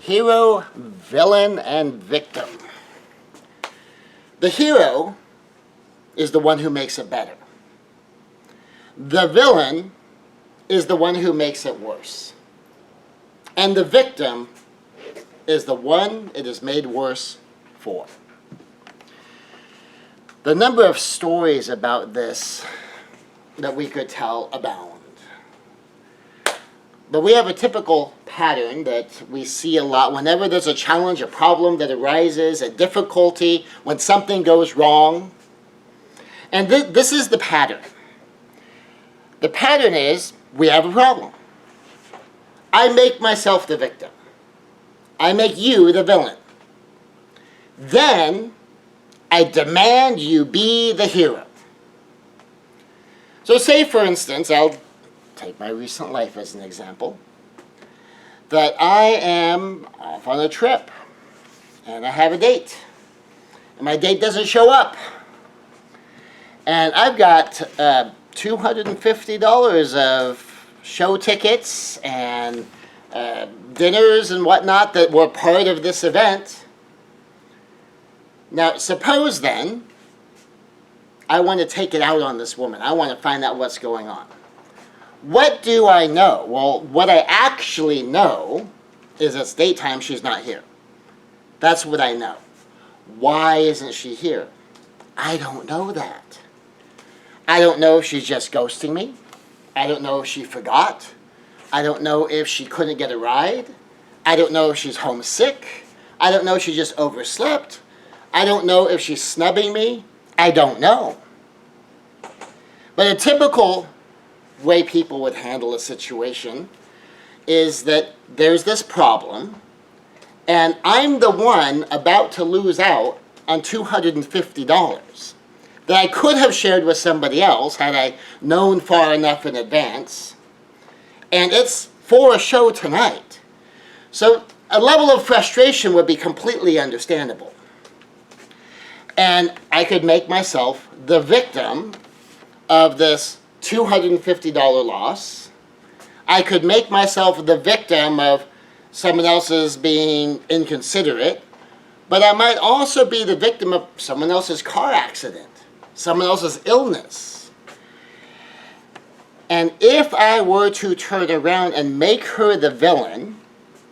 Hero, villain, and victim. The hero is the one who makes it better. The villain is the one who makes it worse. And the victim is the one it is made worse for. The number of stories about this that we could tell abound. But we have a typical pattern that we see a lot whenever there's a challenge, a problem that arises, a difficulty, when something goes wrong. And this is the pattern. The pattern is, we have a problem. I make myself the victim. I make you the villain. Then, I demand you be the hero. So say, for instance, I'll take my recent life as an example, that I am off on a trip, and I have a date, and my date doesn't show up. And I've got $250 of show tickets and dinners and whatnot that were part of this event. Now, suppose then, I want to take it out on this woman. I want to find out what's going on. What do I know? Well, what I actually know is it's daytime, she's not here. That's what I know. Why isn't she here? I don't know that. I don't know if she's just ghosting me. I don't know if she forgot. I don't know if she couldn't get a ride. I don't know if she's homesick. I don't know if she just overslept. I don't know if she's snubbing me. I don't know. But a typical way people would handle a situation is that there's this problem, and I'm the one about to lose out on $250 that I could have shared with somebody else had I known far enough in advance, and it's for a show tonight. So a level of frustration would be completely understandable. And I could make myself the victim of this $250 loss. I could make myself the victim of someone else's being inconsiderate, but I might also be the victim of someone else's car accident, someone else's illness. And if I were to turn around and make her the villain,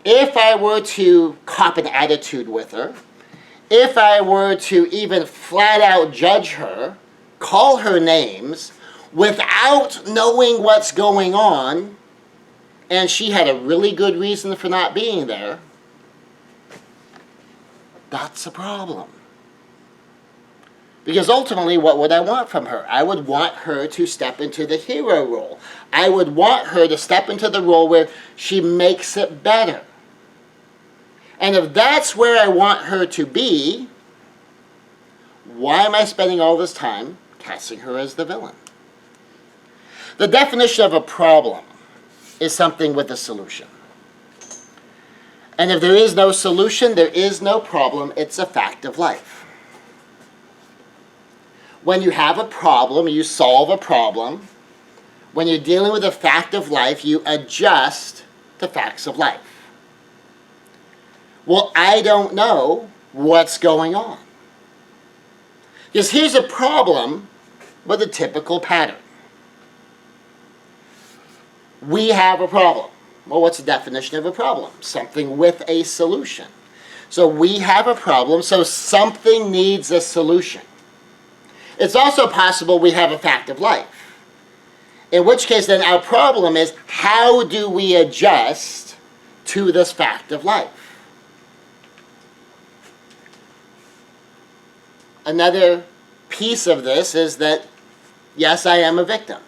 if I were to cop an attitude with her, if I were to even flat out judge her, call her names, without knowing what's going on, and she had a really good reason for not being there, that's a problem. Because ultimately, what would I want from her? I would want her to step into the hero role. I would want her to step into the role where she makes it better. And if that's where I want her to be, why am I spending all this time casting her as the villain? The definition of a problem is something with a solution. And if there is no solution, there is no problem. It's a fact of life. When you have a problem, you solve a problem. When you're dealing with a fact of life, you adjust to facts of life. Well, I don't know what's going on. Because here's a problem with a typical pattern. We have a problem. Well, what's the definition of a problem? Something with a solution. So we have a problem, so something needs a solution. It's also possible we have a fact of life. In which case, then, our problem is, how do we adjust to this fact of life? Another piece of this is that, yes, I am a victim.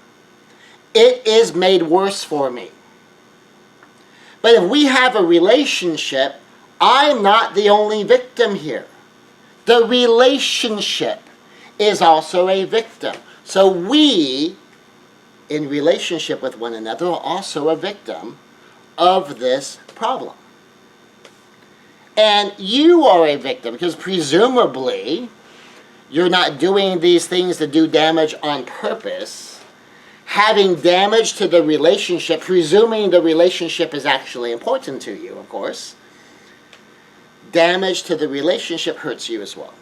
It is made worse for me. But if we have a relationship, I'm not the only victim here. The relationship is also a victim. So we, in relationship with one another, are also a victim of this problem. And you are a victim because presumably you're not doing these things to do damage on purpose. Having damage to the relationship, presuming the relationship is actually important to you, of course, damage to the relationship hurts you as well.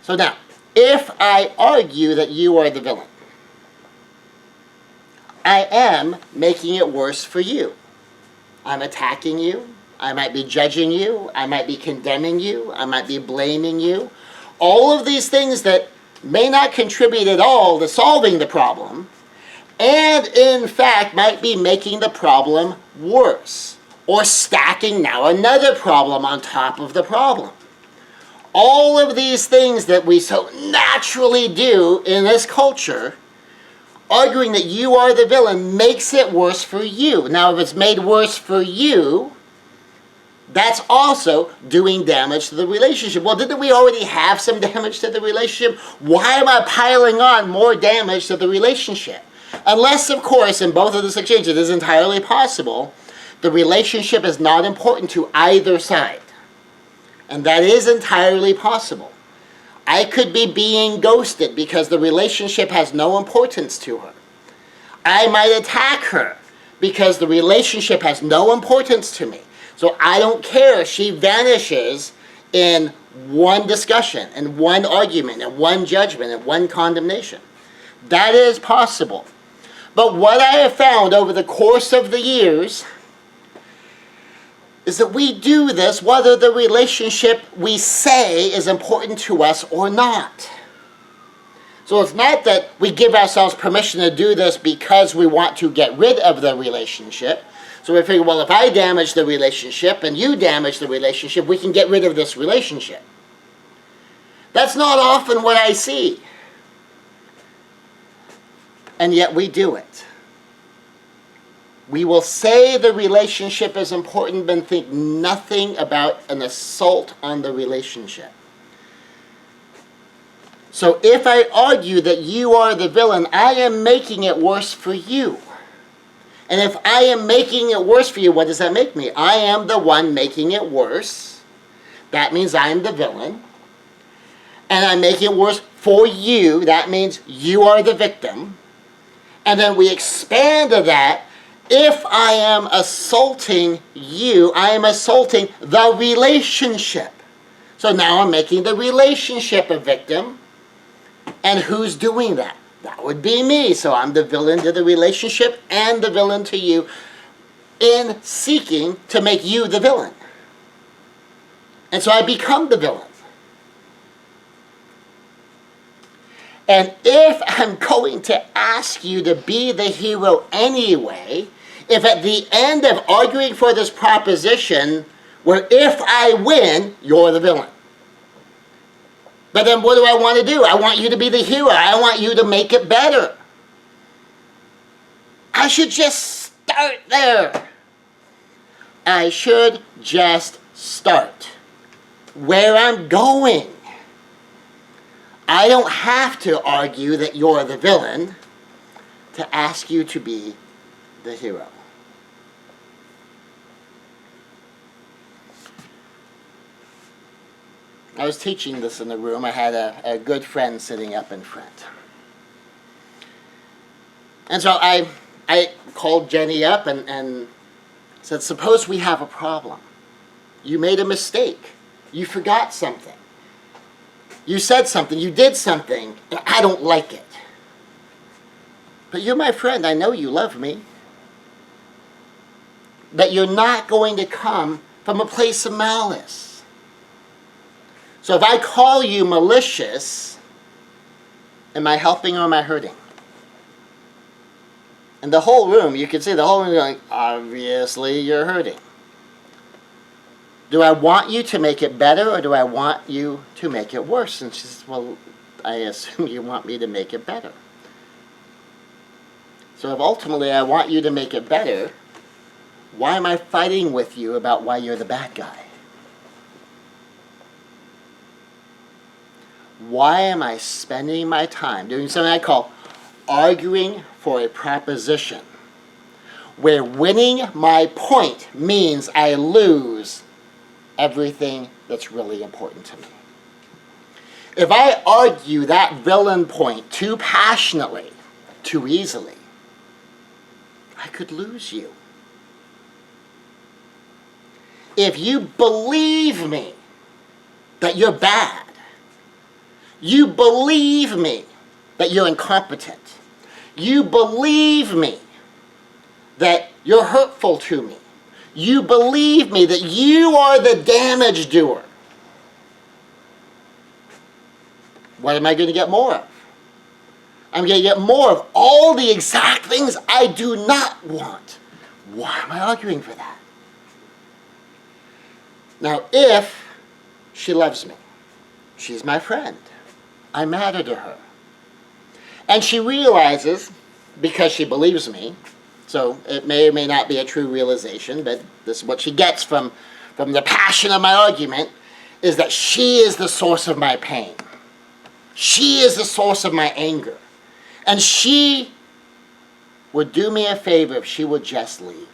So now, if I argue that you are the villain, I am making it worse for you. I'm attacking you. I might be judging you. I might be condemning you. I might be blaming you. All of these things that may not contribute at all to solving the problem, and in fact might be making the problem worse, or stacking now another problem on top of the problem. All of these things that we so naturally do in this culture, arguing that you are the villain, makes it worse for you. Now, if it's made worse for you, that's also doing damage to the relationship. Well, didn't we already have some damage to the relationship? Why am I piling on more damage to the relationship? Unless, of course, in both of these exchanges, it is entirely possible the relationship is not important to either side. And that is entirely possible. I could be being ghosted because the relationship has no importance to her. I might attack her because the relationship has no importance to me. So I don't care if she vanishes in one discussion, in one argument, in one judgment, in one condemnation. That is possible. But what I have found over the course of the years is that we do this whether the relationship we say is important to us or not. So it's not that we give ourselves permission to do this because we want to get rid of the relationship. So we figure, well, if I damage the relationship and you damage the relationship, we can get rid of this relationship. That's not often what I see. And yet we do it. We will say the relationship is important, but think nothing about an assault on the relationship. So if I argue that you are the villain, I am making it worse for you. And if I am making it worse for you, what does that make me? I am the one making it worse. That means I am the villain. And I'm making it worse for you. That means you are the victim. And then we expand to that. If I am assaulting you, I am assaulting the relationship. So now I'm making the relationship a victim. And who's doing that? That would be me. So I'm the villain to the relationship and the villain to you in seeking to make you the villain. And so I become the villain. And if I'm going to ask you to be the hero anyway, if at the end of arguing for this proposition, where if I win, you're the villain. But then what do I want to do? I want you to be the hero. I want you to make it better. I should just start there. I should just start where I'm going. I don't have to argue that you're the villain to ask you to be the hero. I was teaching this in the room. I had a good friend sitting up in front. And so I called Jenny up and said, suppose we have a problem. You made a mistake. You forgot something. You said something. You did something. And I don't like it. But you're my friend. I know you love me. But you're not going to come from a place of malice. So if I call you malicious, am I helping or am I hurting? And the whole room, you can see the whole room going, obviously you're hurting. Do I want you to make it better or do I want you to make it worse? And she says, well, I assume you want me to make it better. So if ultimately I want you to make it better, why am I fighting with you about why you're the bad guy? Why am I spending my time doing something I call arguing for a proposition, where winning my point means I lose everything that's really important to me? If I argue that villain point too passionately, too easily, I could lose you. if you believe me that you're bad, you believe me that you're incompetent, you believe me that you're hurtful to me, you believe me that you are the damage doer, what am I going to get more of? I'm going to get more of all the exact things I do not want. Why am I arguing for that? Now, if she loves me, she's my friend, I matter to her, and she realizes, because she believes me, so it may or may not be a true realization, but this is what she gets from the passion of my argument, is that she is the source of my pain. She is the source of my anger. And she would do me a favor if she would just leave.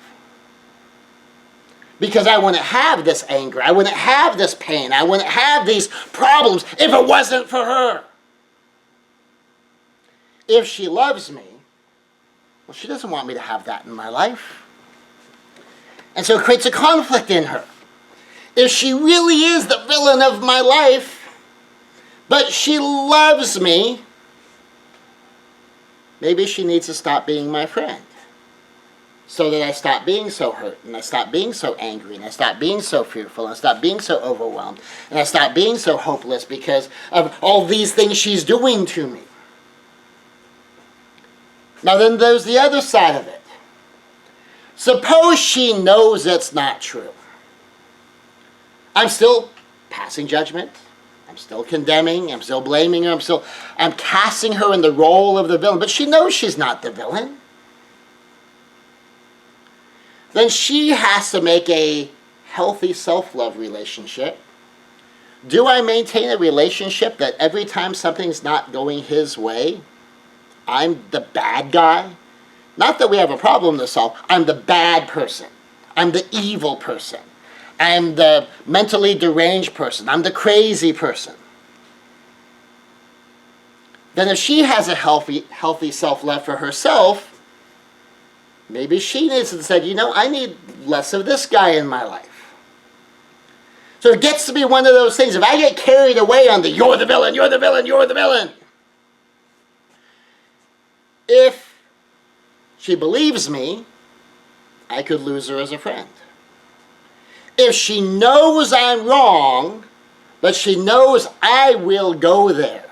Because I wouldn't have this anger, I wouldn't have this pain, I wouldn't have these problems if it wasn't for her. If she loves me, well, she doesn't want me to have that in my life. And so it creates a conflict in her. If she really is the villain of my life, but she loves me, maybe she needs to stop being my friend, so that I stop being so hurt, and I stop being so angry, and I stop being so fearful, and I stop being so overwhelmed, and I stop being so hopeless because of all these things she's doing to me. Now then there's the other side of it. Suppose she knows it's not true. I'm still passing judgment. I'm still condemning. I'm still blaming her. I'm casting her in the role of the villain. But she knows she's not the villain. Then she has to make a healthy self-love relationship. Do I maintain a relationship that every time something's not going his way, I'm the bad guy? Not that we have a problem to solve. I'm the bad person. I'm the evil person. I'm the mentally deranged person. I'm the crazy person. Then if she has a healthy self-love for herself, maybe she needs to say, I need less of this guy in my life. So it gets to be one of those things. If I get carried away on the you're the villain, you're the villain, you're the villain. If she believes me, I could lose her as a friend. If she knows I'm wrong, but she knows I will go there,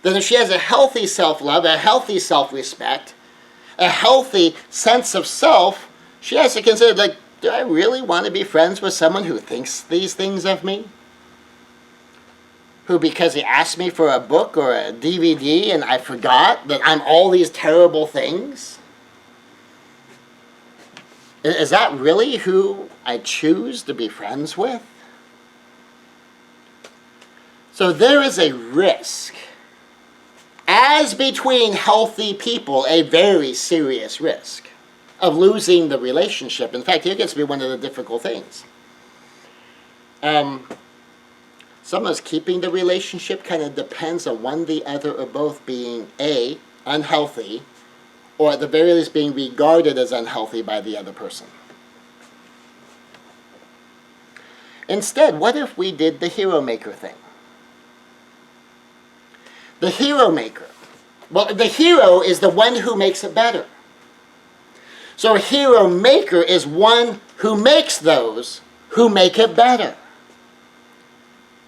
then if she has a healthy self-love, a healthy self-respect, a healthy sense of self, she has to consider, do I really want to be friends with someone who thinks these things of me? Who, because he asked me for a book or a DVD and I forgot that I'm all these terrible things? Is that really who I choose to be friends with? So there is a risk, as between healthy people, a very serious risk of losing the relationship. In fact, here gets to be one of the difficult things. Someone's keeping the relationship kind of depends on one, the other, or both being A, unhealthy, or at the very least being regarded as unhealthy by the other person. Instead, what if we did the hero maker thing? The hero maker. Well, the hero is the one who makes it better. So a hero maker is one who makes those who make it better.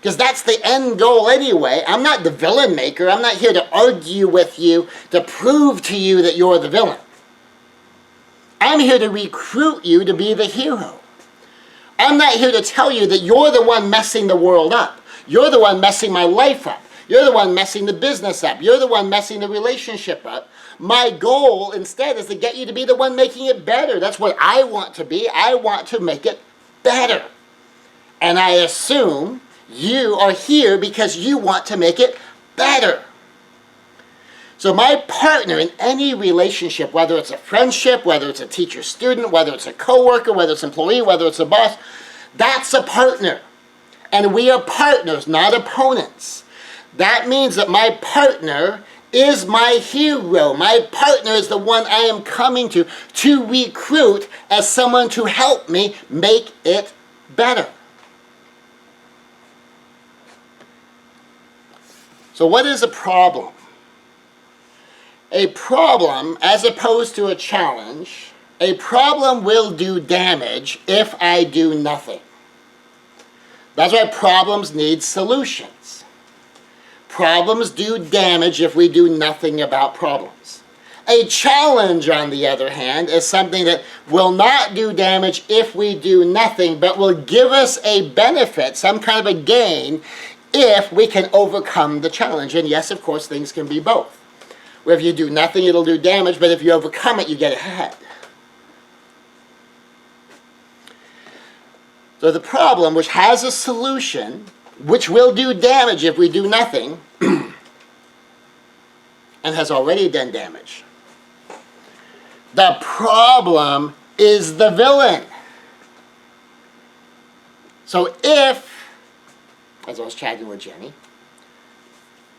Because that's the end goal anyway. I'm not the villain maker. I'm not here to argue with you to prove to you that you're the villain. I'm here to recruit you to be the hero. I'm not here to tell you that you're the one messing the world up. You're the one messing my life up. You're the one messing the business up. You're the one messing the relationship up. My goal instead is to get you to be the one making it better. That's what I want to be. I want to make it better. And I assume you are here because you want to make it better. So my partner in any relationship, whether it's a friendship, whether it's a teacher-student, whether it's a coworker, whether it's an employee, whether it's a boss, that's a partner. And we are partners, not opponents. That means that my partner is my hero. My partner is the one I am coming to recruit as someone to help me make it better. So what is a problem? A problem, as opposed to a challenge, a problem will do damage if I do nothing. That's why problems need solutions. Problems do damage if we do nothing about problems. A challenge, on the other hand, is something that will not do damage if we do nothing, but will give us a benefit, some kind of a gain, if we can overcome the challenge. And yes, of course, things can be both. Where if you do nothing, it'll do damage, but if you overcome it, you get ahead. So the problem, which has a solution, which will do damage if we do nothing, and has already done damage. The problem is the villain. So if, as I was chatting with Jenny,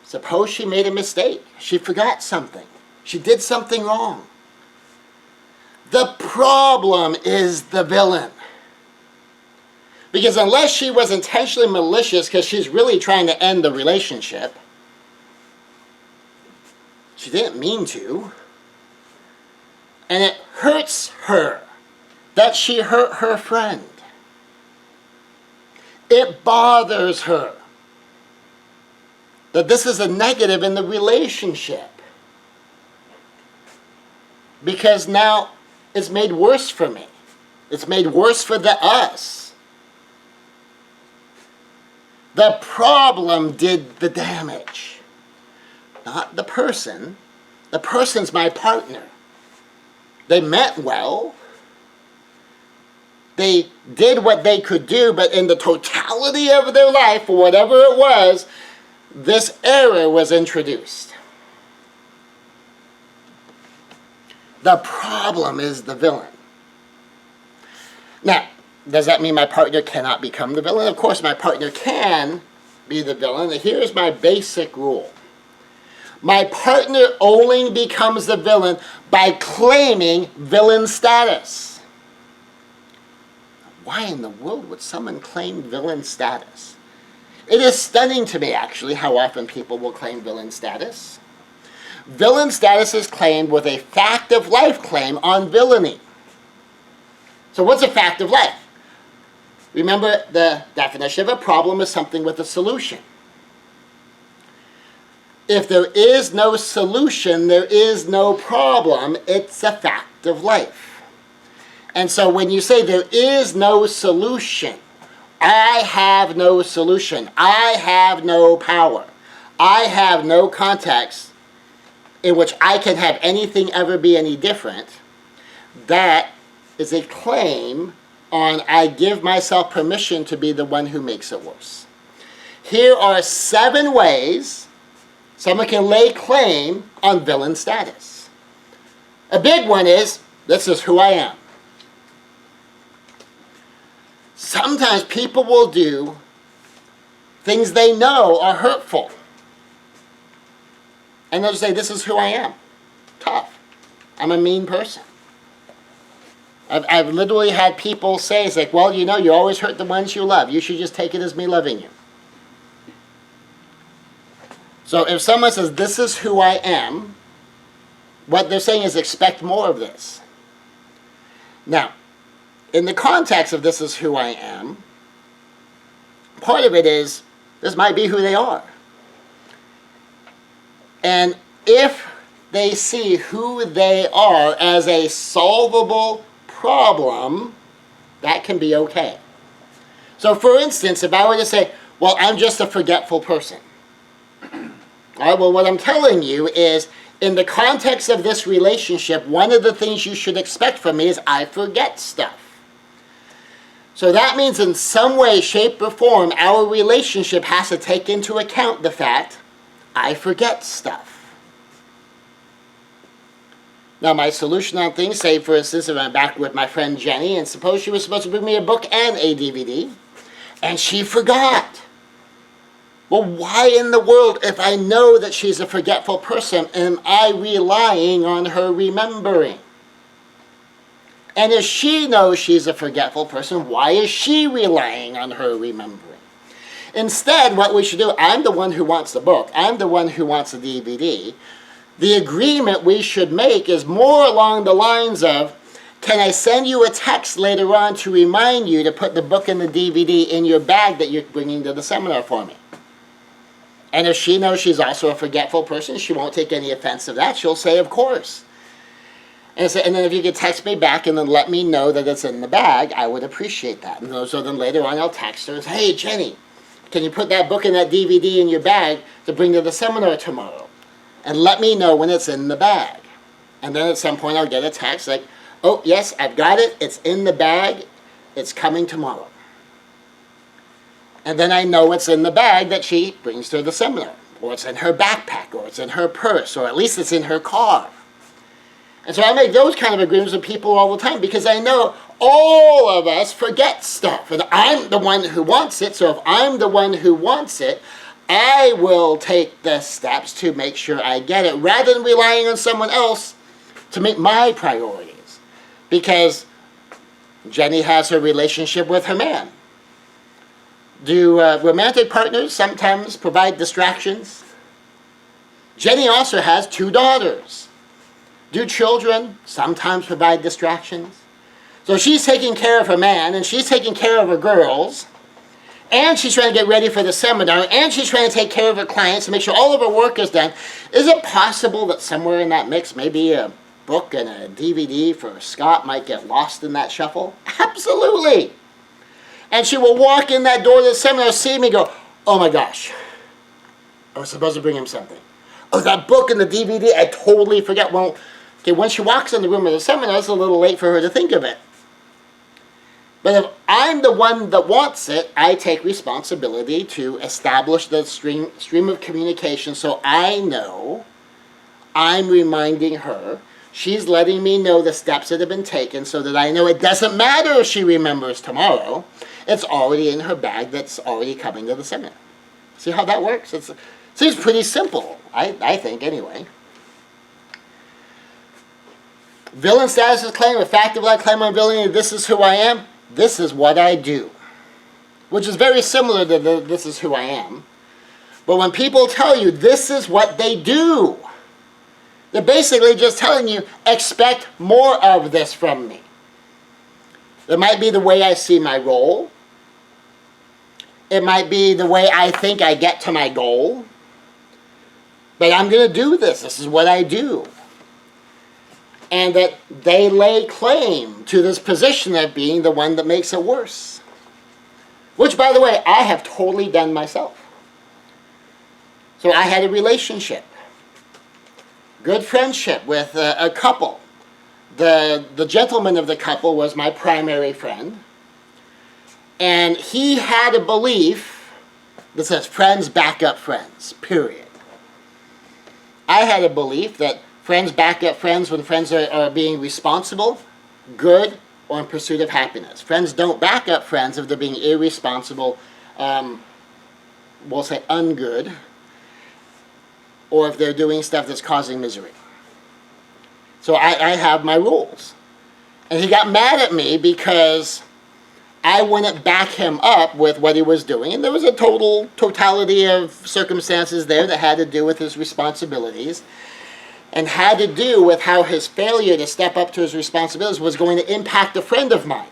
suppose she made a mistake. She forgot something. She did something wrong. The problem is the villain. Because unless she was intentionally malicious because she's really trying to end the relationship, she didn't mean to, and it hurts her that she hurt her friend. It bothers her that this is a negative in the relationship, because now it's made worse for me. It's made worse for the us. The problem did the damage, not the person. The person's my partner. They meant well. They did what they could do, but in the totality of their life, or whatever it was, this error was introduced. The problem is the villain. Now, does that mean my partner cannot become the villain? Of course, my partner can be the villain. And here's my basic rule. My partner only becomes the villain by claiming villain status. Why in the world would someone claim villain status? It is stunning to me, actually, how often people will claim villain status. Villain status is claimed with a fact of life claim on villainy. So what's a fact of life? Remember, the definition of a problem is something with a solution. If there is no solution, there is no problem. It's a fact of life. And so when you say there is no solution, I have no solution, I have no power, I have no context in which I can have anything ever be any different, that is a claim on I give myself permission to be the one who makes it worse. Here are 7 ways someone can lay claim on villain status. A big one is, this is who I am. Sometimes people will do things they know are hurtful. And they'll just say, this is who I am. Tough. I'm a mean person. I've literally had people say, it's like, well, you know, you always hurt the ones you love. You should just take it as me loving you. So if someone says, this is who I am, what they're saying is expect more of this. Now, in the context of this is who I am, part of it is, this might be who they are. And if they see who they are as a solvable problem, that can be okay. So for instance, if I were to say, well, I'm just a forgetful person. All right, well, what I'm telling you is, in the context of this relationship, one of the things you should expect from me is I forget stuff. So that means in some way, shape, or form, our relationship has to take into account the fact I forget stuff. Now, my solution on things, say for instance, if I'm back with my friend Jenny, and suppose she was supposed to bring me a book and a DVD, and she forgot. Well, why in the world, if I know that she's a forgetful person, am I relying on her remembering? And if she knows she's a forgetful person, why is she relying on her remembering? Instead, what we should do, I'm the one who wants the book. I'm the one who wants the DVD. The agreement we should make is more along the lines of, can I send you a text later on to remind you to put the book and the DVD in your bag that you're bringing to the seminar for me? And if she knows she's also a forgetful person, she won't take any offense of that. She'll say, of course. And then if you could text me back and then let me know that it's in the bag, I would appreciate that. And so then later on I'll text her and say, hey, Jenny, can you put that book and that DVD in your bag to bring to the seminar tomorrow? And let me know when it's in the bag. And then at some point I'll get a text like, oh, yes, I've got it. It's in the bag. It's coming tomorrow. And then I know it's in the bag that she brings to the seminar. Or it's in her backpack, or it's in her purse, or at least it's in her car. And so I make those kind of agreements with people all the time because I know all of us forget stuff. And I'm the one who wants it, so if I'm the one who wants it, I will take the steps to make sure I get it rather than relying on someone else to meet my priorities. Because Jenny has her relationship with her man. Do romantic partners sometimes provide distractions? Jenny also has 2 daughters. Do children sometimes provide distractions? So she's taking care of her man, and she's taking care of her girls, and she's trying to get ready for the seminar, and she's trying to take care of her clients and make sure all of her work is done. Is it possible that somewhere in that mix, maybe a book and a DVD for Scott might get lost in that shuffle? Absolutely. And she will walk in that door to the seminar, see me go, oh my gosh, I was supposed to bring him something. Oh, that book and the DVD, I totally forgot. Well, okay, when she walks in the room of the seminar, it's a little late for her to think of it. But if I'm the one that wants it, I take responsibility to establish the stream of communication so I know I'm reminding her. She's letting me know the steps that have been taken so that I know it doesn't matter if she remembers tomorrow. It's already in her bag that's already coming to the seminar. See how that works? It seems pretty simple, I think, anyway. Villain status is claimed. The fact that I claim my villainy, this is who I am, this is what I do. Which is very similar to the this is who I am. But when people tell you this is what they do, they're basically just telling you, expect more of this from me. It might be the way I see my role. It might be the way I think I get to my goal. But I'm going to do this. This is what I do. And that they lay claim to this position of being the one that makes it worse. Which, by the way, I have totally done myself. So I had a relationship. Good friendship with a couple. The gentleman of the couple was my primary friend. And he had a belief that says friends back up friends, period. I had a belief that friends back up friends when friends are being responsible, good, or in pursuit of happiness. Friends don't back up friends if they're being irresponsible, we'll say ungood, or if they're doing stuff that's causing misery. So I have my rules. And he got mad at me because I wouldn't back him up with what he was doing. And there was a totality of circumstances there that had to do with his responsibilities and had to do with how his failure to step up to his responsibilities was going to impact a friend of mine.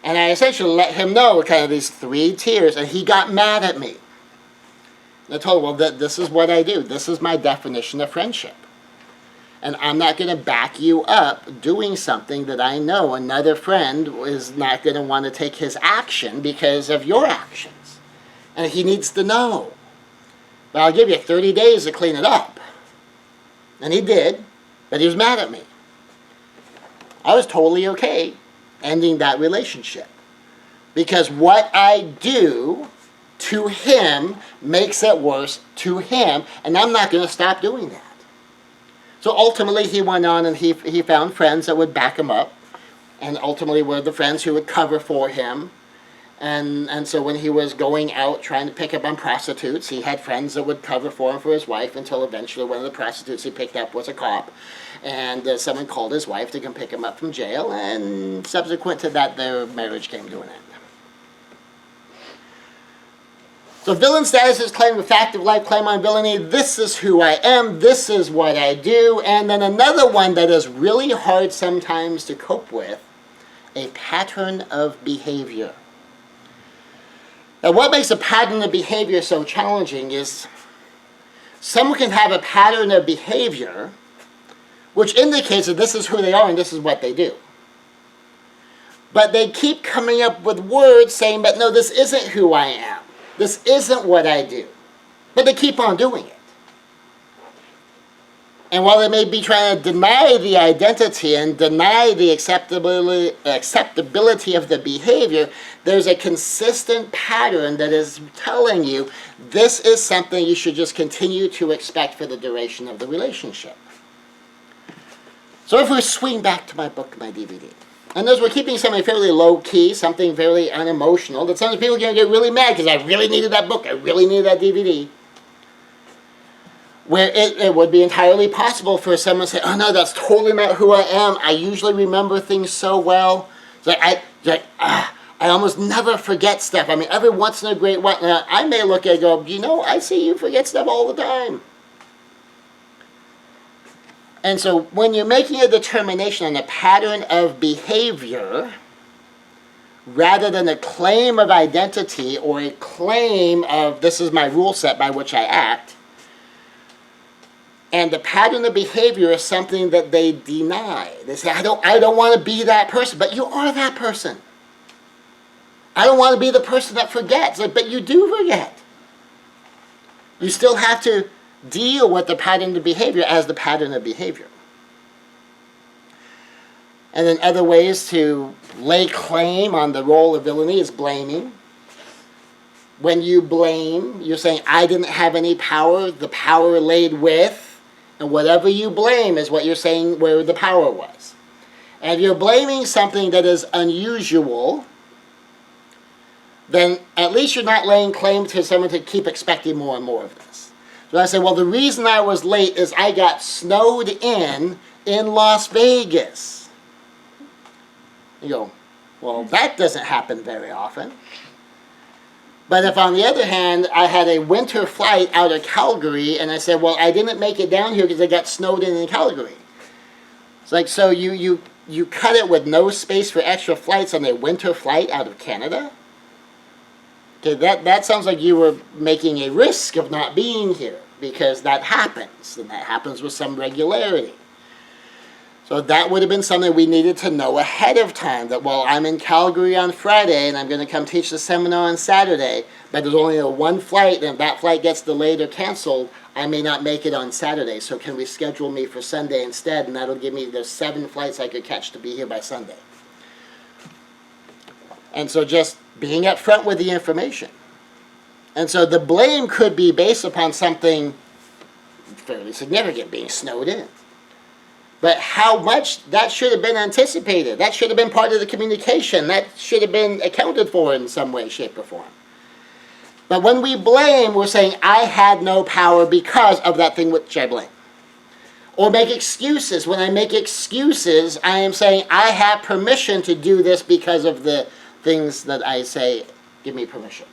And I essentially let him know kind of these 3 tiers, and he got mad at me. And I told him, well, this is what I do. This is my definition of friendship. And I'm not going to back you up doing something that I know another friend is not going to want to take his action because of your actions. And he needs to know. But I'll give you 30 days to clean it up. And he did, but he was mad at me. I was totally okay ending that relationship. Because what I do to him makes it worse to him, and I'm not going to stop doing that. So ultimately he went on and he found friends that would back him up, and ultimately were the friends who would cover for him, And so when he was going out trying to pick up on prostitutes, he had friends that would cover for him for his wife until eventually one of the prostitutes he picked up was a cop. And someone called his wife to come pick him up from jail, and subsequent to that, their marriage came to an end. So villain status is claim of fact of life, claim on villainy. This is who I am. This is what I do. And then another one that is really hard sometimes to cope with, a pattern of behavior. Now, what makes a pattern of behavior so challenging is someone can have a pattern of behavior which indicates that this is who they are and this is what they do. But they keep coming up with words saying, but no, this isn't who I am. This isn't what I do. But they keep on doing it. And while they may be trying to deny the identity and deny the acceptability of the behavior, there's a consistent pattern that is telling you this is something you should just continue to expect for the duration of the relationship. So if we swing back to my book, my DVD, and those we're keeping something fairly low-key, something very unemotional, that some people are going to get really mad because I really needed that book, I really needed that DVD. Where it would be entirely possible for someone to say, oh no, that's totally not who I am. I usually remember things so well. It's like, I almost never forget stuff. I mean, every once in a great while, now, I may look at it and go, I see you forget stuff all the time. And so when you're making a determination on a pattern of behavior, rather than a claim of identity or a claim of this is my rule set by which I act, and the pattern of behavior is something that they deny. They say, I don't want to be that person, but you are that person. I don't want to be the person that forgets, but you do forget. You still have to deal with the pattern of behavior as the pattern of behavior. And then other ways to lay claim on the role of villainy is blaming. When you blame, you're saying, I didn't have any power, the power laid with, and whatever you blame is what you're saying where the power was. And if you're blaming something that is unusual, then at least you're not laying claim to someone to keep expecting more and more of this. So I say, well, the reason I was late is I got snowed in Las Vegas. You go, well, that doesn't happen very often. But if, on the other hand, I had a winter flight out of Calgary, and I said, well, I didn't make it down here because I got snowed in Calgary. It's like, so you cut it with no space for extra flights on a winter flight out of Canada? Okay, that sounds like you were making a risk of not being here, because that happens, and that happens with some regularity. So that would have been something we needed to know ahead of time, that, well, I'm in Calgary on Friday, and I'm going to come teach the seminar on Saturday, but there's only one flight, and if that flight gets delayed or canceled, I may not make it on Saturday, so can we schedule me for Sunday instead, and that'll give me the 7 flights I could catch to be here by Sunday. And so just being upfront with the information. And so the blame could be based upon something fairly significant, being snowed in. But how much, that should have been anticipated. That should have been part of the communication. That should have been accounted for in some way, shape, or form. But when we blame, we're saying, I had no power because of that thing which I blame. Or make excuses. When I make excuses, I am saying, I have permission to do this because of the things that I say, give me permission.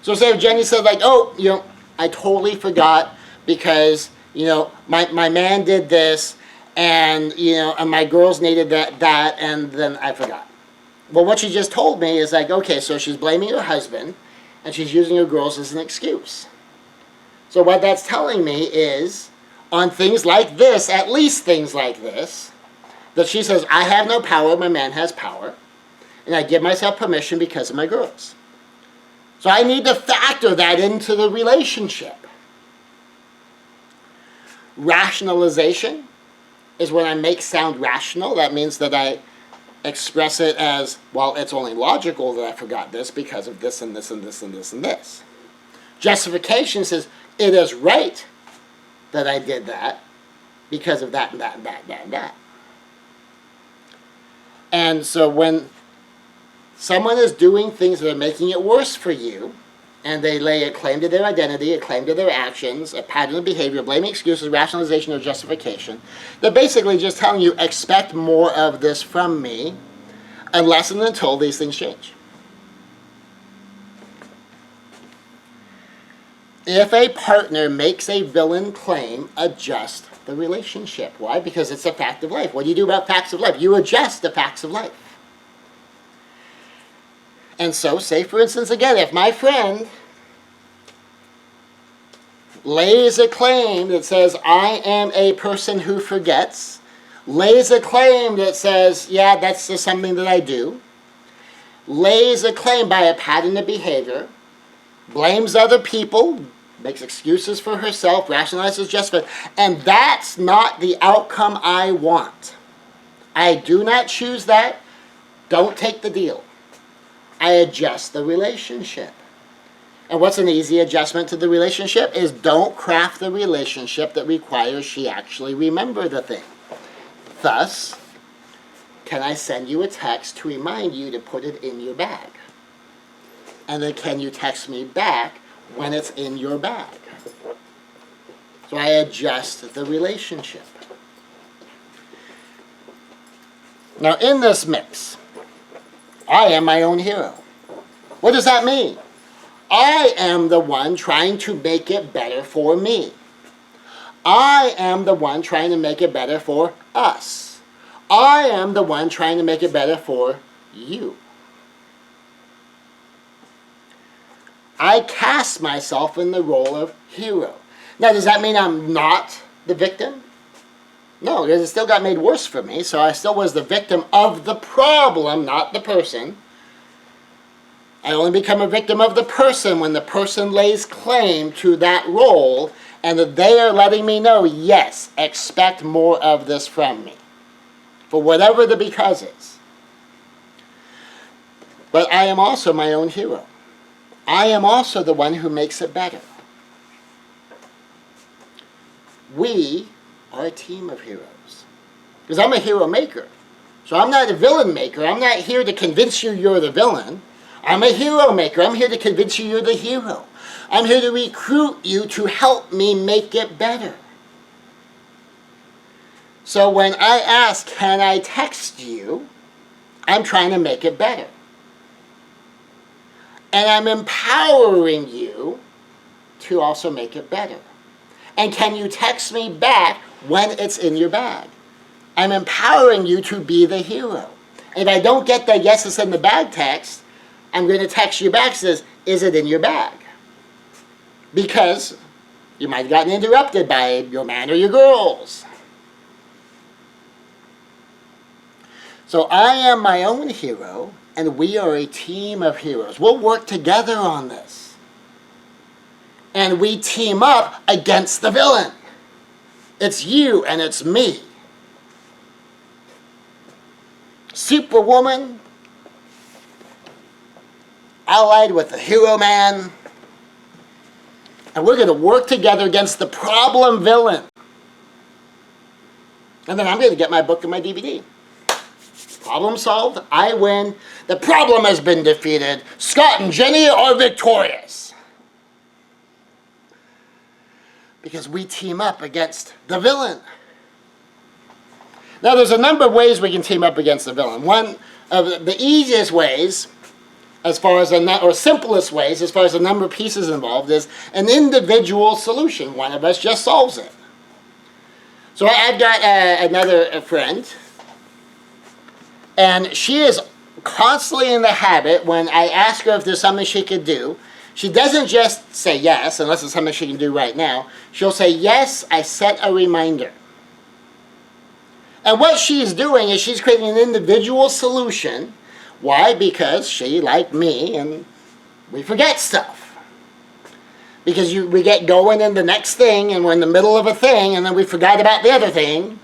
So say if Jenny said, like, oh, I totally forgot because, my man did this, and, and my girls needed that, and then I forgot. Well, what she just told me is like, okay, so she's blaming her husband, and she's using her girls as an excuse. So what that's telling me is, on things like this, at least things like this, that she says, I have no power, my man has power, and I give myself permission because of my girls. So I need to factor that into the relationship. Rationalization is when I make sound rational. That means that I express it as, well, it's only logical that I forgot this because of this and this and this and this and this. Justification says, it is right that I did that because of that and that and that and that and that. And so when someone is doing things that are making it worse for you, and they lay a claim to their identity, a claim to their actions, a pattern of behavior, blaming, excuses, rationalization, or justification. They're basically just telling you, expect more of this from me, unless and until these things change. If a partner makes a villain claim, adjust the relationship. Why? Because it's a fact of life. What do you do about facts of life? You adjust the facts of life. And so, say for instance again, if my friend lays a claim that says, I am a person who forgets, lays a claim that says, yeah, that's just something that I do, lays a claim by a pattern of behavior, blames other people, makes excuses for herself, rationalizes, justifies, and that's not the outcome I want. I do not choose that. Don't take the deal. I adjust the relationship. And what's an easy adjustment to the relationship is don't craft the relationship that requires she actually remember the thing. Thus, can I send you a text to remind you to put it in your bag? And then can you text me back when it's in your bag? So I adjust the relationship. Now in this mix, I am my own hero. What does that mean? I am the one trying to make it better for me. I am the one trying to make it better for us. I am the one trying to make it better for you. I cast myself in the role of hero. Now, does that mean I'm not the victim? No, because it still got made worse for me, so I still was the victim of the problem, not the person. I only become a victim of the person when the person lays claim to that role and that they are letting me know, yes, expect more of this from me, for whatever the because is. But I am also my own hero. I am also the one who makes it better. We are a team of heroes. Because I'm a hero maker. So I'm not a villain maker. I'm not here to convince you you're the villain. I'm a hero maker. I'm here to convince you you're the hero. I'm here to recruit you to help me make it better. So when I ask, can I text you? I'm trying to make it better. And I'm empowering you to also make it better. And can you text me back when it's in your bag? I'm empowering you to be the hero. And if I don't get the yes, it's in the bag text, I'm going to text you back says, is it in your bag? Because you might have gotten interrupted by your man or your girls. So I am my own hero, and we are a team of heroes. We'll work together on this. And we team up against the villain. It's you and it's me. Superwoman allied with the hero man. And we're going to work together against the problem villain. And then I'm going to get my book and my DVD. Problem solved. I win. The problem has been defeated. Scott and Jenny are victorious. Because we team up against the villain. Now there's a number of ways we can team up against the villain. One of the easiest ways, as far as or simplest ways, as far as the number of pieces involved, is an individual solution. One of us just solves it. So I've got another friend, and she is constantly in the habit, when I ask her if there's something she could do, she doesn't just say yes, unless it's something she can do right now. She'll say, yes, I set a reminder. And what she's doing is she's creating an individual solution. Why? Because she, like me, and we forget stuff. Because we get going in the next thing, and we're in the middle of a thing, and then we forgot about the other thing.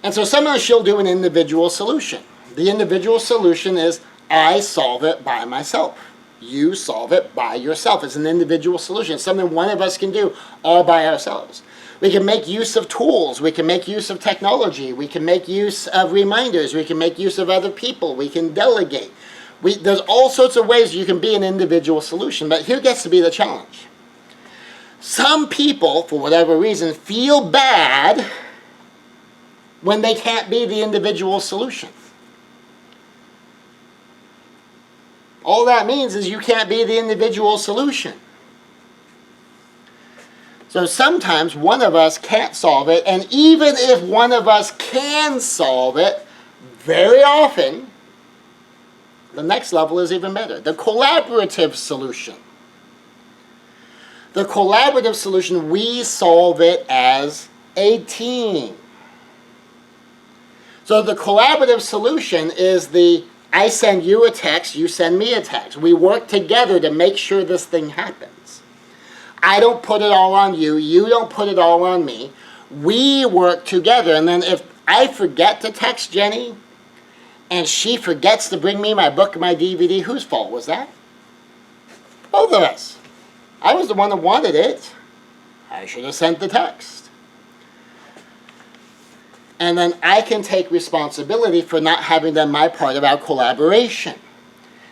And so sometimes she'll do an individual solution. The individual solution is, I solve it by myself. You solve it by yourself. It's an individual solution. It's something one of us can do all by ourselves. We can make use of tools. We can make use of technology. We can make use of reminders. We can make use of other people. We can delegate. There's all sorts of ways you can be an individual solution, but here gets to be the challenge. Some people, for whatever reason, feel bad when they can't be the individual solution. All that means is you can't be the individual solution. So sometimes one of us can't solve it, and even if one of us can solve it, very often, the next level is even better. The collaborative solution. The collaborative solution, we solve it as a team. So the collaborative solution is I send you a text, you send me a text. We work together to make sure this thing happens. I don't put it all on you, you don't put it all on me. We work together, and then if I forget to text Jenny, and she forgets to bring me my book and my DVD, whose fault was that? Both of us. I was the one that wanted it. I should have sent the text. And then I can take responsibility for not having done my part of our collaboration.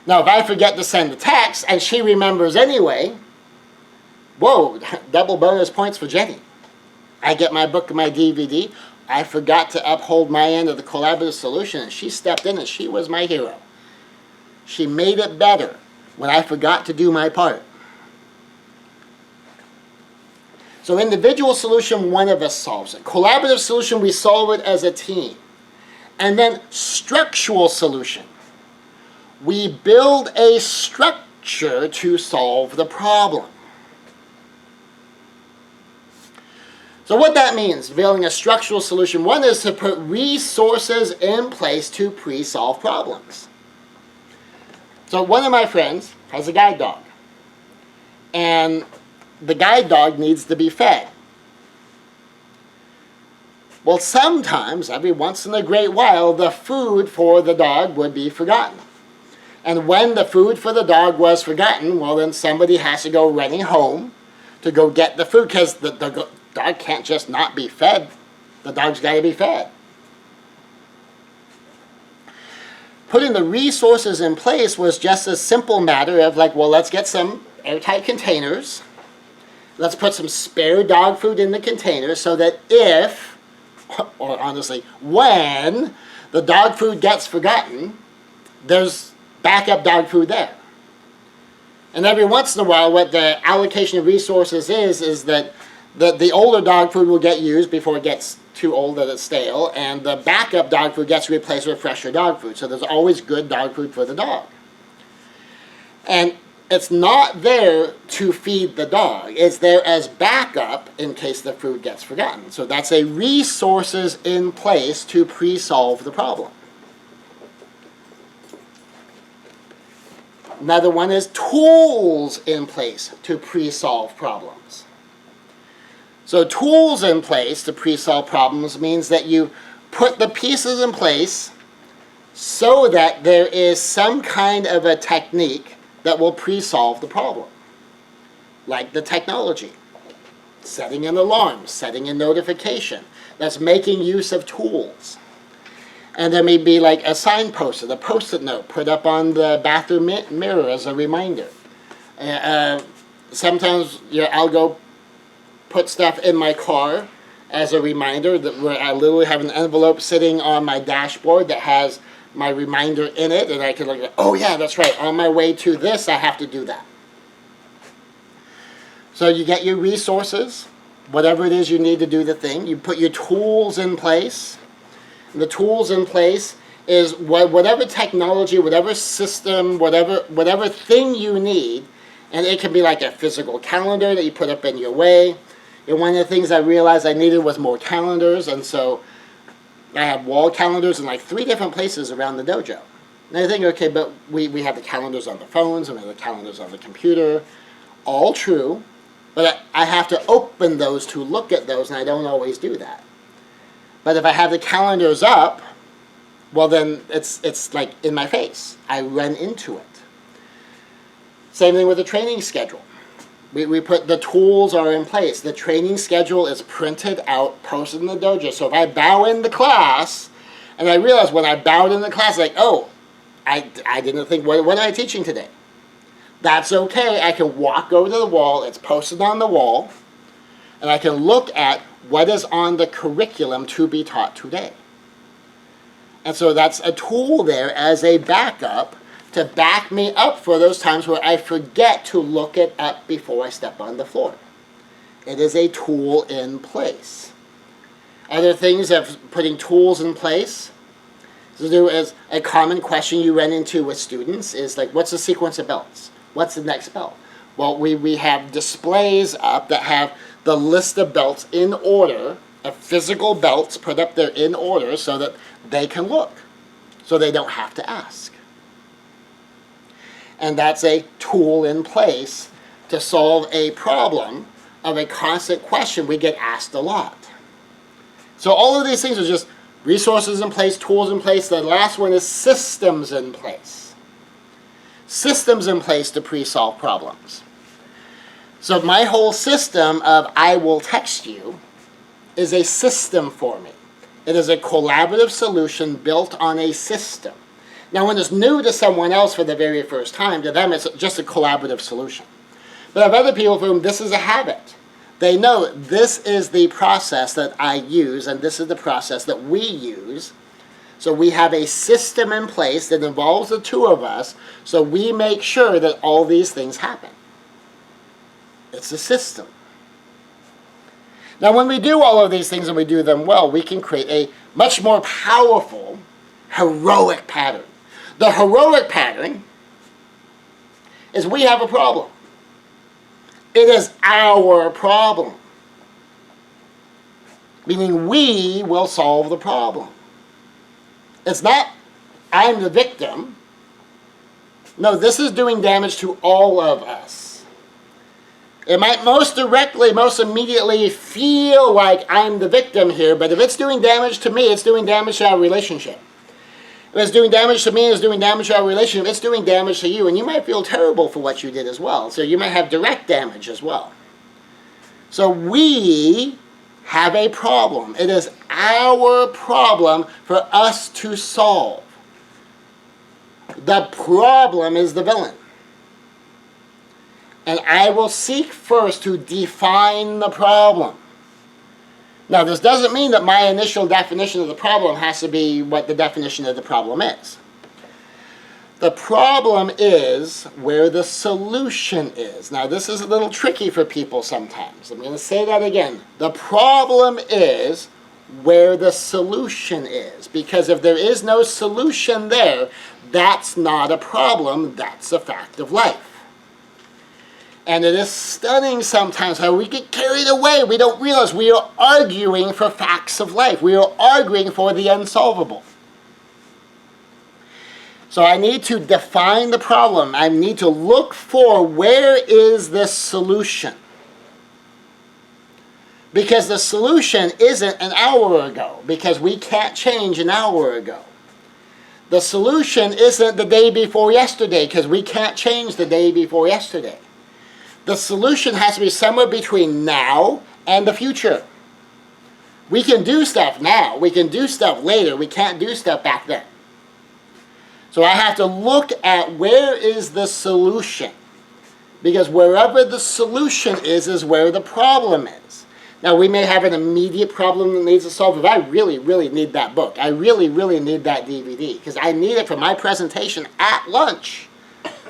Now, if I forget to send the text and she remembers anyway, whoa, double bonus points for Jenny. I get my book and my DVD. I forgot to uphold my end of the collaborative solution, and she stepped in and she was my hero. She made it better when I forgot to do my part. So individual solution, one of us solves it. Collaborative solution, we solve it as a team. And then structural solution. We build a structure to solve the problem. So what that means, building a structural solution, one is to put resources in place to pre-solve problems. So one of my friends has a guide dog. And the guide dog needs to be fed. Well, sometimes, every once in a great while, the food for the dog would be forgotten. And when the food for the dog was forgotten, well, then somebody has to go running home to go get the food, because the dog can't just not be fed. The dog's got to be fed. Putting the resources in place was just a simple matter of like, well, let's get some airtight containers. Let's put some spare dog food in the container so that if, or honestly, when the dog food gets forgotten, there's backup dog food there. And every once in a while, what the allocation of resources is that the older dog food will get used before it gets too old that it's stale, and the backup dog food gets replaced with fresher dog food. So there's always good dog food for the dog. And it's not there to feed the dog. It's there as backup in case the food gets forgotten. So that's a resources in place to pre-solve the problem. Another one is tools in place to pre-solve problems. So tools in place to pre-solve problems means that you put the pieces in place so that there is some kind of a technique that will pre-solve the problem. Like the technology. Setting an alarm, setting a notification. That's making use of tools. And there may be like a signpost, a post-it note put up on the bathroom mirror as a reminder. Sometimes I'll go put stuff in my car as a reminder, where I literally have an envelope sitting on my dashboard that has my reminder in it, and I can look at, oh yeah, that's right, on my way to this, I have to do that. So you get your resources, whatever it is you need to do the thing, you put your tools in place. And the tools in place is whatever technology, whatever system, whatever thing you need, and it can be like a physical calendar that you put up in your way. And one of the things I realized I needed was more calendars, and so I had wall calendars in like 3 different places around the dojo. And I think, okay, but we have the calendars on the phones, and we have the calendars on the computer. All true, but I have to open those to look at those, and I don't always do that. But if I have the calendars up, well then it's like in my face. I run into it. Same thing with the training schedule. We put the tools are in place. The training schedule is printed out, posted in the dojo. So if I bow in the class, and I realize when I bowed in the class, like, oh, I didn't think, what am I teaching today? That's okay. I can walk over to the wall. It's posted on the wall. And I can look at what is on the curriculum to be taught today. And so that's a tool there as a backup to back me up for those times where I forget to look it up before I step on the floor. It is a tool in place. Other things of putting tools in place to do is a common question you run into with students is like, what's the sequence of belts? What's the next belt? Well, we have displays up that have the list of belts in order, of physical belts put up there in order so that they can look, so they don't have to ask. And that's a tool in place to solve a problem of a constant question we get asked a lot. So all of these things are just resources in place, tools in place. The last one is systems in place. Systems in place to pre-solve problems. So my whole system of I will text you is a system for me. It is a collaborative solution built on a system. Now, when it's new to someone else for the very first time, to them it's just a collaborative solution. But I have other people for whom this is a habit. They know this is the process that I use, and this is the process that we use. So we have a system in place that involves the two of us, so we make sure that all these things happen. It's a system. Now, when we do all of these things and we do them well, we can create a much more powerful, heroic pattern. The heroic pattern is we have a problem. It is our problem. Meaning we will solve the problem. It's not, I'm the victim. No, this is doing damage to all of us. It might most directly, most immediately feel like I'm the victim here, but if it's doing damage to me, it's doing damage to our relationship. If it's doing damage to me, it's doing damage to our relationship, it's doing damage to you, and you might feel terrible for what you did as well. So you might have direct damage as well. So we have a problem. It is our problem for us to solve. The problem is the villain. And I will seek first to define the problem. Now, this doesn't mean that my initial definition of the problem has to be what the definition of the problem is. The problem is where the solution is. Now, this is a little tricky for people sometimes. I'm going to say that again. The problem is where the solution is. Because if there is no solution there, that's not a problem, that's a fact of life. And it is stunning sometimes how we get carried away. We don't realize we are arguing for facts of life. We are arguing for the unsolvable. So I need to define the problem. I need to look for where is the solution. Because the solution isn't an hour ago. Because we can't change an hour ago. The solution isn't the day before yesterday. Because we can't change the day before yesterday. The solution has to be somewhere between now and the future. We can do stuff now. We can do stuff later. We can't do stuff back then. So I have to look at where is the solution. Because wherever the solution is where the problem is. Now, we may have an immediate problem that needs to solve. If I really, really need that book, I really, really need that DVD. Because I need it for my presentation at lunch.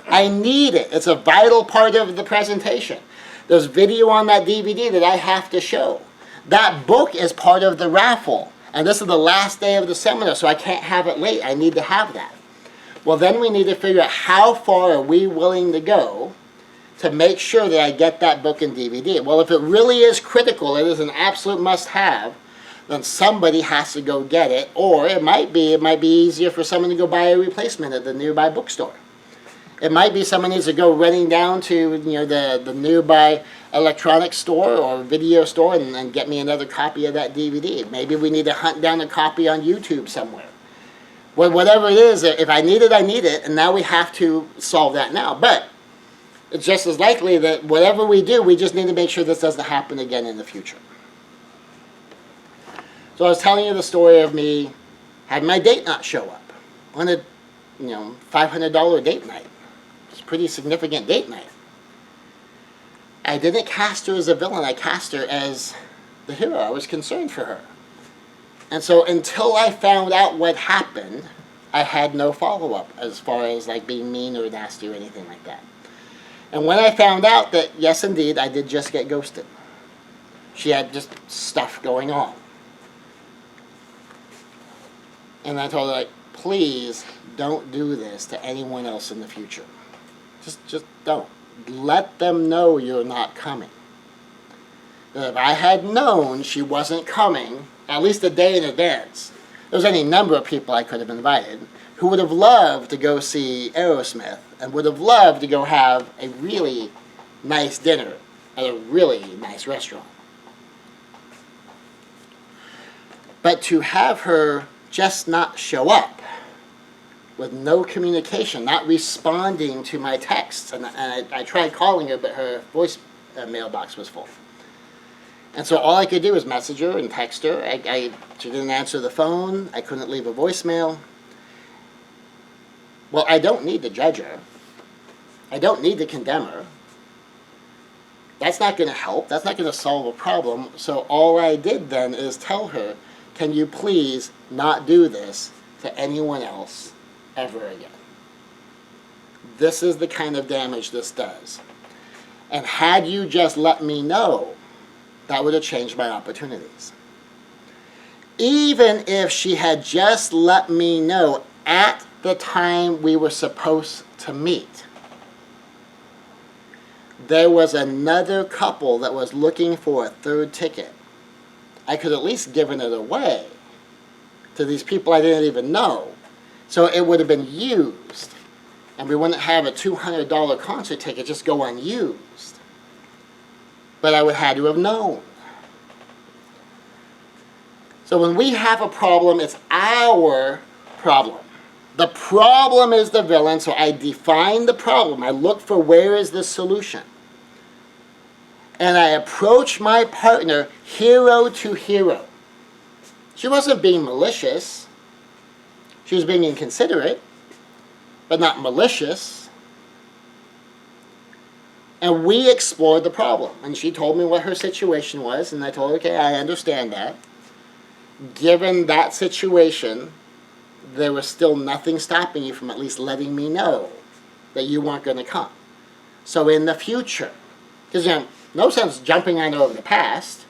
I need it. It's a vital part of the presentation. There's video on that DVD that I have to show. That book is part of the raffle. And this is the last day of the seminar, so I can't have it late. I need to have that. Well, then we need to figure out how far are we willing to go to make sure that I get that book and DVD. Well, if it really is critical, it is an absolute must-have, then somebody has to go get it. Or it might be easier for someone to go buy a replacement at the nearby bookstore. It might be someone needs to go running down to the nearby electronics store or video store and get me another copy of that DVD. Maybe we need to hunt down a copy on YouTube somewhere. Well, whatever it is, if I need it, I need it, and now we have to solve that now. But it's just as likely that whatever we do, we just need to make sure this doesn't happen again in the future. So I was telling you the story of me having my date not show up on a $500 date night. It's a pretty significant date night. I didn't cast her as a villain. I cast her as the hero. I was concerned for her. And so until I found out what happened, I had no follow-up as far as like being mean or nasty or anything like that. And when I found out that, yes, indeed, I did just get ghosted. She had just stuff going on. And I told her, like, please don't do this to anyone else in the future. Just don't. Let them know you're not coming. If I had known she wasn't coming, at least a day in advance, there's any number of people I could have invited who would have loved to go see Aerosmith and would have loved to go have a really nice dinner at a really nice restaurant. But to have her just not show up with no communication, not responding to my texts, and I tried calling her, but her voice mailbox was full. And so all I could do was message her and text her. She didn't answer the phone. I couldn't leave a voicemail. Well, I don't need to judge her. I don't need to condemn her. That's not going to help. That's not going to solve a problem. So all I did then is tell her, can you please not do this to anyone else ever again? This is the kind of damage this does. And had you just let me know, that would have changed my opportunities. Even if she had just let me know at the time we were supposed to meet, there was another couple that was looking for a third ticket. I could at least given it away to these people I didn't even know. So it would have been used. And we wouldn't have a $200 concert ticket just go unused. But I would have had to have known. So when we have a problem, it's our problem. The problem is the villain, so I define the problem. I look for where is the solution. And I approach my partner hero to hero. She wasn't being malicious. She was being inconsiderate, but not malicious. And we explored the problem. And she told me what her situation was, and I told her, okay, I understand that. Given that situation, there was still nothing stopping you from at least letting me know that you weren't going to come. So in the future, because no sense jumping on over the past.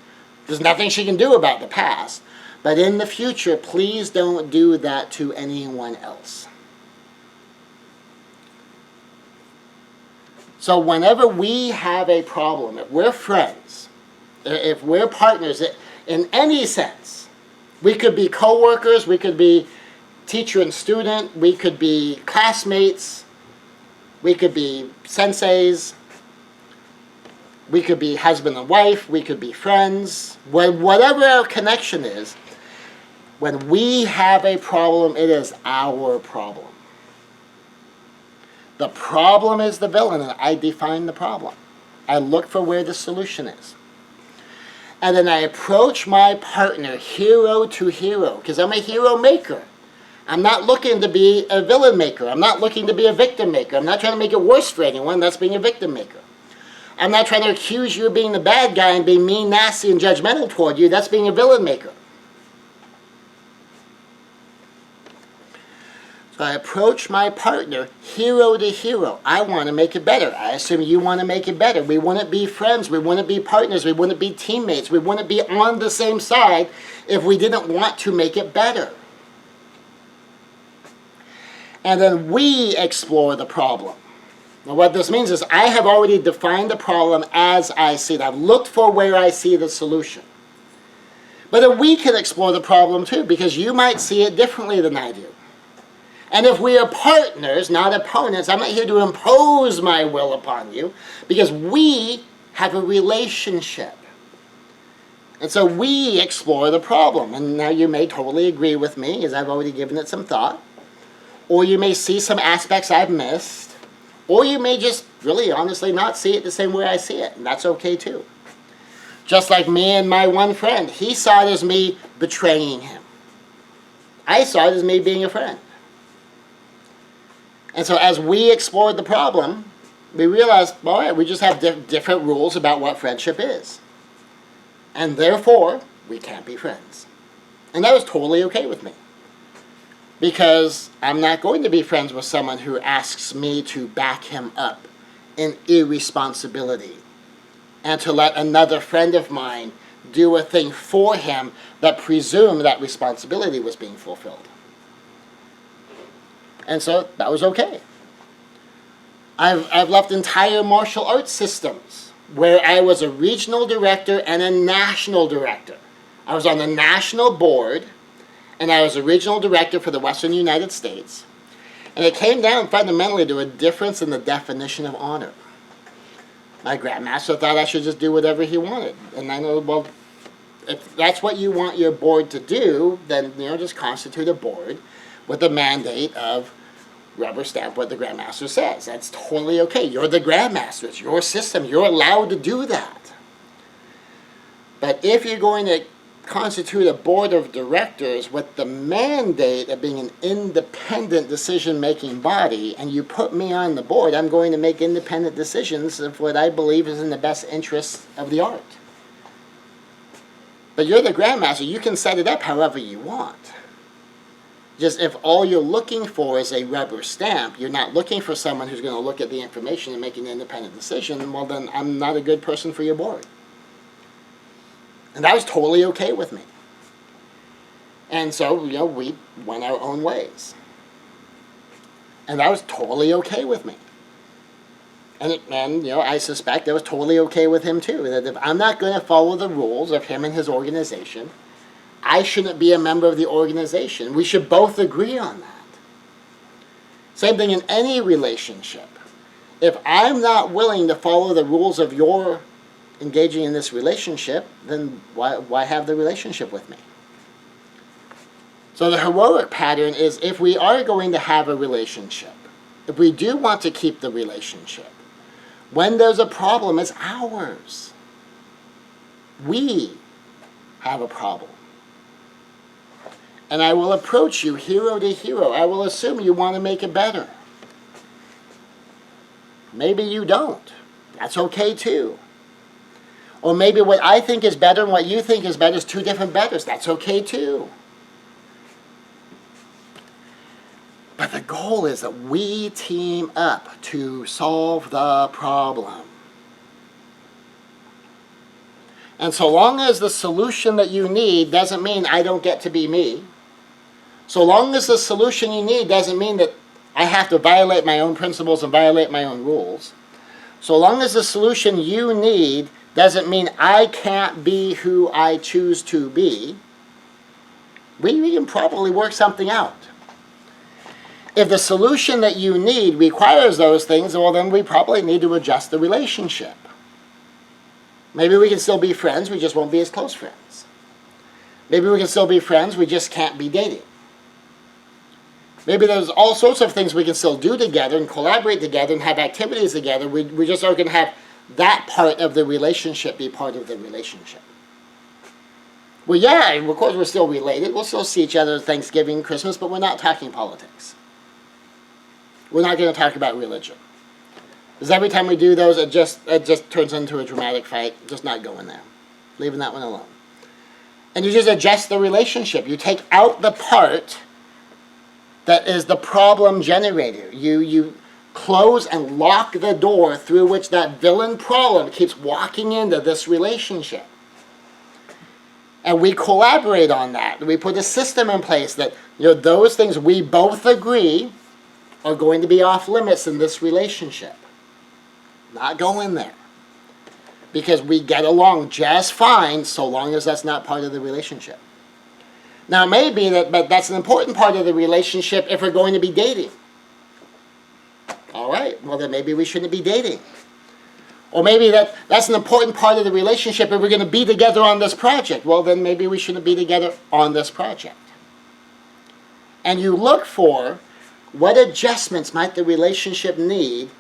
There's nothing she can do about the past. But in the future, please don't do that to anyone else. So whenever we have a problem, if we're friends, if we're partners, in any sense, we could be co-workers, we could be teacher and student, we could be classmates, we could be senseis, we could be husband and wife, we could be friends, whatever our connection is, when we have a problem, it is our problem. The problem is the villain, and I define the problem. I look for where the solution is. And then I approach my partner hero to hero, because I'm a hero maker. I'm not looking to be a villain maker. I'm not looking to be a victim maker. I'm not trying to make it worse for anyone. That's being a victim maker. I'm not trying to accuse you of being the bad guy and being mean, nasty, and judgmental toward you. That's being a villain maker. So I approach my partner hero to hero. I want to make it better. I assume you want to make it better. We want to be friends. We want to be partners. We want to be teammates. We want to be on the same side if we didn't want to make it better. And then we explore the problem. Now what this means is I have already defined the problem as I see it. I've looked for where I see the solution. But then we can explore the problem too, because you might see it differently than I do. And if we are partners, not opponents, I'm not here to impose my will upon you, because we have a relationship. And so we explore the problem. And now you may totally agree with me, as I've already given it some thought. Or you may see some aspects I've missed. Or you may just really honestly not see it the same way I see it, and that's okay too. Just like me and my one friend, he saw it as me betraying him. I saw it as me being a friend. And so as we explored the problem, we realized, all right, we just have different rules about what friendship is. And therefore, we can't be friends. And that was totally okay with me. Because I'm not going to be friends with someone who asks me to back him up in irresponsibility and to let another friend of mine do a thing for him that presumed that responsibility was being fulfilled. And so that was okay. I've left entire martial arts systems where I was a regional director and a national director. I was on the national board, and I was a regional director for the Western United States. And it came down fundamentally to a difference in the definition of honor. My grandmaster thought I should just do whatever he wanted. And I know, well, if that's what you want your board to do, then, just constitute a board with the mandate of rubber stamp what the grandmaster says. That's totally okay. You're the grandmaster. It's your system. You're allowed to do that. But if you're going to constitute a board of directors with the mandate of being an independent decision-making body, and you put me on the board, I'm going to make independent decisions of what I believe is in the best interest of the art. But you're the grandmaster. You can set it up however you want. Just if all you're looking for is a rubber stamp, you're not looking for someone who's going to look at the information and make an independent decision, well then I'm not a good person for your board. And that was totally okay with me. And so, we went our own ways. And that was totally okay with me. And I suspect that was totally okay with him too. That if I'm not going to follow the rules of him and his organization, I shouldn't be a member of the organization. We should both agree on that. Same thing in any relationship. If I'm not willing to follow the rules of your engaging in this relationship, then why have the relationship with me? So the heroic pattern is, if we are going to have a relationship, if we do want to keep the relationship, when there's a problem, it's ours. We have a problem. And I will approach you hero to hero. I will assume you want to make it better. Maybe you don't. That's okay too. Or maybe what I think is better and what you think is better is two different betters. That's okay too. But the goal is that we team up to solve the problem. And so long as the solution that you need doesn't mean I don't get to be me, so long as the solution you need doesn't mean that I have to violate my own principles and violate my own rules, so long as the solution you need doesn't mean I can't be who I choose to be, we can probably work something out. If the solution that you need requires those things, well then we probably need to adjust the relationship. Maybe we can still be friends, we just won't be as close friends. Maybe we can still be friends, we just can't be dating. Maybe there's all sorts of things we can still do together and collaborate together and have activities together. We just aren't going to have that part of the relationship be part of the relationship. Well, yeah, of course we're still related. We'll still see each other at Thanksgiving, Christmas, but we're not talking politics. We're not going to talk about religion. Because every time we do those, it just turns into a dramatic fight. Just not going there. Leaving that one alone. And you just adjust the relationship. You take out the part that is the problem generator. You close and lock the door through which that villain problem keeps walking into this relationship. And we collaborate on that. We put a system in place that, those things we both agree are going to be off limits in this relationship. Not going there. Because we get along just fine so long as that's not part of the relationship. Now, it may be but that's an important part of the relationship if we're going to be dating. All right, well then maybe we shouldn't be dating. Or maybe that's an important part of the relationship if we're going to be together on this project. Well then maybe we shouldn't be together on this project. And you look for what adjustments might the relationship need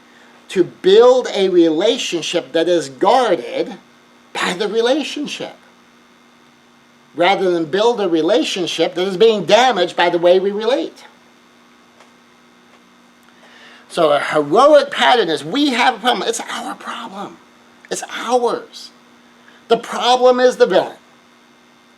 to build a relationship that is guarded by the relationship, rather than build a relationship that is being damaged by the way we relate. So a heroic pattern is, we have a problem. It's our problem. It's ours. The problem is the villain.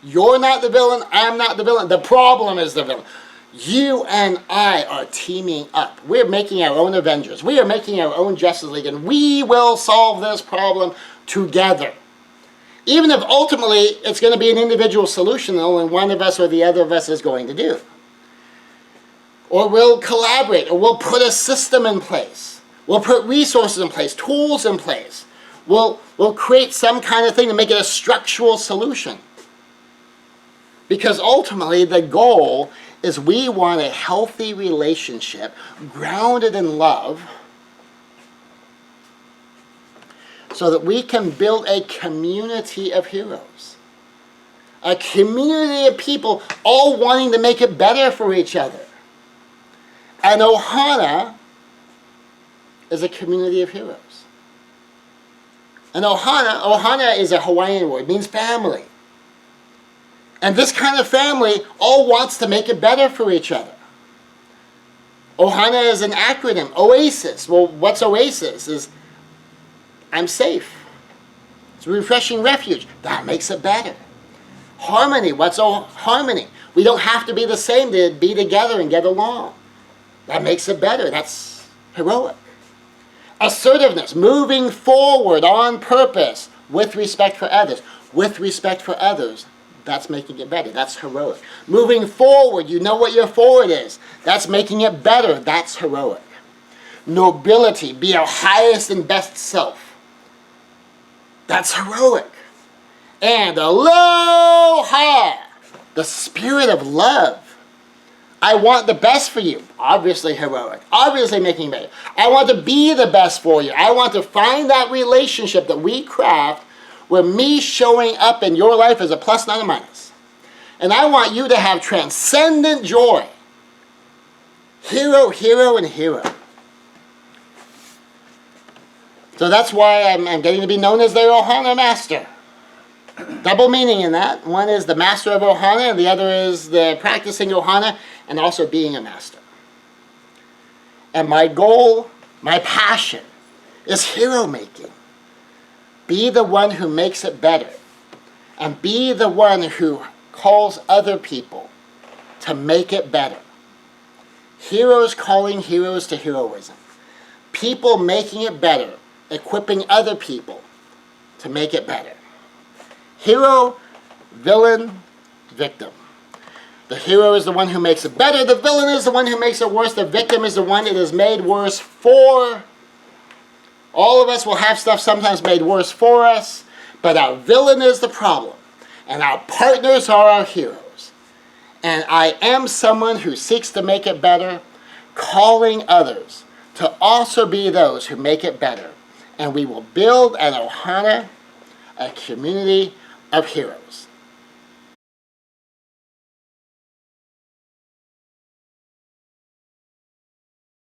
You're not the villain. I'm not the villain. The problem is the villain. You and I are teaming up. We're making our own Avengers. We are making our own Justice League, and we will solve this problem together. Even if ultimately it's going to be an individual solution that only one of us or the other of us is going to do. Or we'll collaborate, or we'll put a system in place. We'll put resources in place, tools in place. We'll create some kind of thing to make it a structural solution. Because ultimately the goal is, we want a healthy relationship grounded in love, so that we can build a community of heroes. A community of people all wanting to make it better for each other. And Ohana is a community of heroes. And Ohana is a Hawaiian word, means family. And this kind of family all wants to make it better for each other. Ohana is an acronym, OASIS. Well, what's OASIS? Is I'm safe. It's a refreshing refuge. That makes it better. Harmony. What's harmony? We don't have to be the same to be together and get along. That makes it better. That's heroic. Assertiveness. Moving forward on purpose with respect for others. With respect for others. That's making it better. That's heroic. Moving forward. You know what your forward is. That's making it better. That's heroic. Nobility. Be our highest and best self. That's heroic. And aloha. The spirit of love. I want the best for you. Obviously heroic. Obviously making it better. I want to be the best for you. I want to find that relationship that we craft, where me showing up in your life is a plus, not a minus. And I want you to have transcendent joy. Hero, hero, and hero. So that's why I'm getting to be known as the Ohana Master. Double meaning in that. One is the master of Ohana, and the other is the practicing Ohana, and also being a master. And my goal, my passion, is hero making. Be the one who makes it better. And be the one who calls other people to make it better. Heroes calling heroes to heroism. People making it better, equipping other people to make it better. Hero, villain, victim. The hero is the one who makes it better. The villain is the one who makes it worse. The victim is the one it is made worse for. All of us will have stuff sometimes made worse for us, but our villain is the problem, and our partners are our heroes. And I am someone who seeks to make it better, calling others to also be those who make it better. And we will build an Ohana, a community of heroes.